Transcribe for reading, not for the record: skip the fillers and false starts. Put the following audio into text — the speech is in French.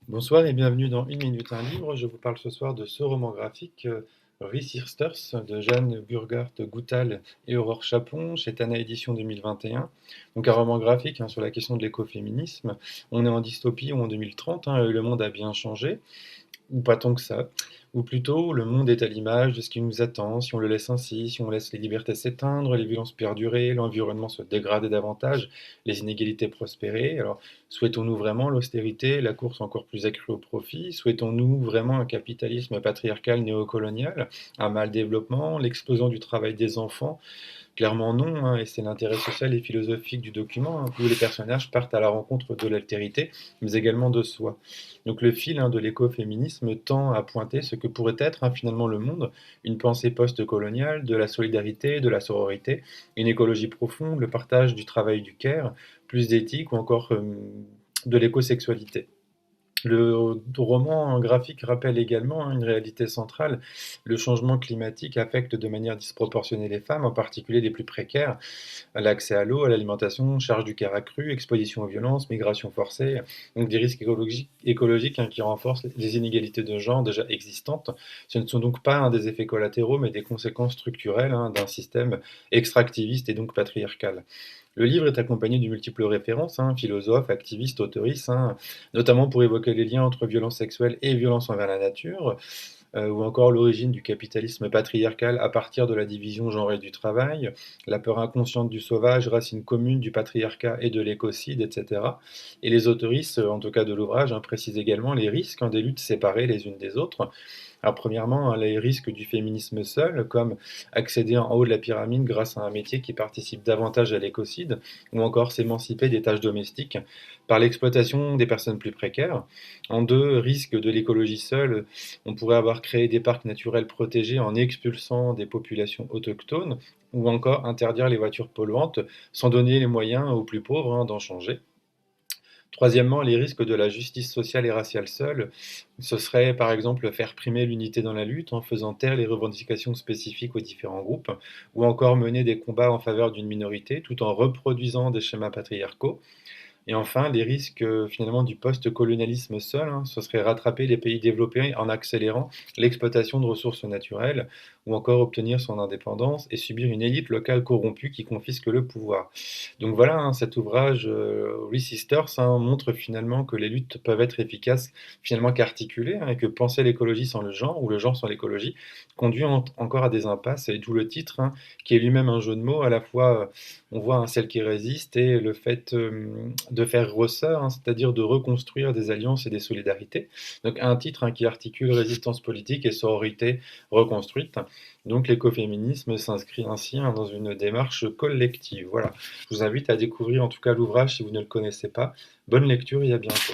Bonsoir et bienvenue dans Une minute un livre. Je vous parle ce soir de ce roman graphique, Resisters de Jeanne Burghardt-Goutal et Aurore Chapon chez Tana Éditions 2021. Donc un roman graphique sur la question de l'écoféminisme. On est en dystopie ou en 2030, le monde a bien changé ou pas tant que ça. Ou plutôt, le monde est à l'image de ce qui nous attend, si on le laisse ainsi, si on laisse les libertés s'éteindre, les violences perdurer, l'environnement se dégrader davantage, les inégalités prospérer. Alors, souhaitons-nous vraiment l'austérité, la course encore plus accrue au profit? Souhaitons-nous vraiment un capitalisme patriarcal néocolonial, un mal développement, l'explosion du travail des enfants? Clairement non, et c'est l'intérêt social et philosophique du document, où les personnages partent à la rencontre de l'altérité, mais également de soi. Donc le fil de l'écoféminisme tend à pointer ce que pourrait être finalement le monde, une pensée post-coloniale, de la solidarité, de la sororité, une écologie profonde, le partage du travail du care, plus d'éthique ou encore de l'écosexualité. Le roman graphique rappelle également une réalité centrale. Le changement climatique affecte de manière disproportionnée les femmes, en particulier les plus précaires. L'accès à l'eau, à l'alimentation, charge du care accrue, exposition aux violences, migration forcée, donc des risques écologiques qui renforcent les inégalités de genre déjà existantes. Ce ne sont donc pas des effets collatéraux, mais des conséquences structurelles d'un système extractiviste et donc patriarcal. Le livre est accompagné de multiples références, philosophes, activistes, autoristes, notamment pour évoquer les liens entre violence sexuelle et violence envers la nature, ou encore l'origine du capitalisme patriarcal à partir de la division genrée du travail, la peur inconsciente du sauvage, racine commune du patriarcat et de l'écocide, etc. Et les autoristes, en tout cas de l'ouvrage, précisent également les risques des luttes séparées les unes des autres. Alors premièrement, les risques du féminisme seul, comme accéder en haut de la pyramide grâce à un métier qui participe davantage à l'écocide, ou encore s'émanciper des tâches domestiques par l'exploitation des personnes plus précaires. En deux, risque de l'écologie seule, on pourrait avoir créé des parcs naturels protégés en expulsant des populations autochtones, ou encore interdire les voitures polluantes sans donner les moyens aux plus pauvres d'en changer. Troisièmement, les risques de la justice sociale et raciale seule, ce serait par exemple faire primer l'unité dans la lutte en faisant taire les revendications spécifiques aux différents groupes, ou encore mener des combats en faveur d'une minorité tout en reproduisant des schémas patriarcaux. Et enfin, les risques finalement du post-colonialisme seul, ce serait rattraper les pays développés en accélérant l'exploitation de ressources naturelles, ou encore obtenir son indépendance et subir une élite locale corrompue qui confisque le pouvoir. Donc voilà, cet ouvrage, We Sisters, montre finalement que les luttes peuvent être efficaces finalement qu'articulées, et que penser l'écologie sans le genre, ou le genre sans l'écologie, conduit encore à des impasses, et d'où le titre, qui est lui-même un jeu de mots, à la fois on voit celle qui résiste et le fait de faire ressort, c'est-à-dire de reconstruire des alliances et des solidarités. Donc un titre qui articule résistance politique et sororité reconstruite. Donc l'écoféminisme s'inscrit ainsi dans une démarche collective. Voilà, je vous invite à découvrir en tout cas l'ouvrage si vous ne le connaissez pas. Bonne lecture et à bientôt.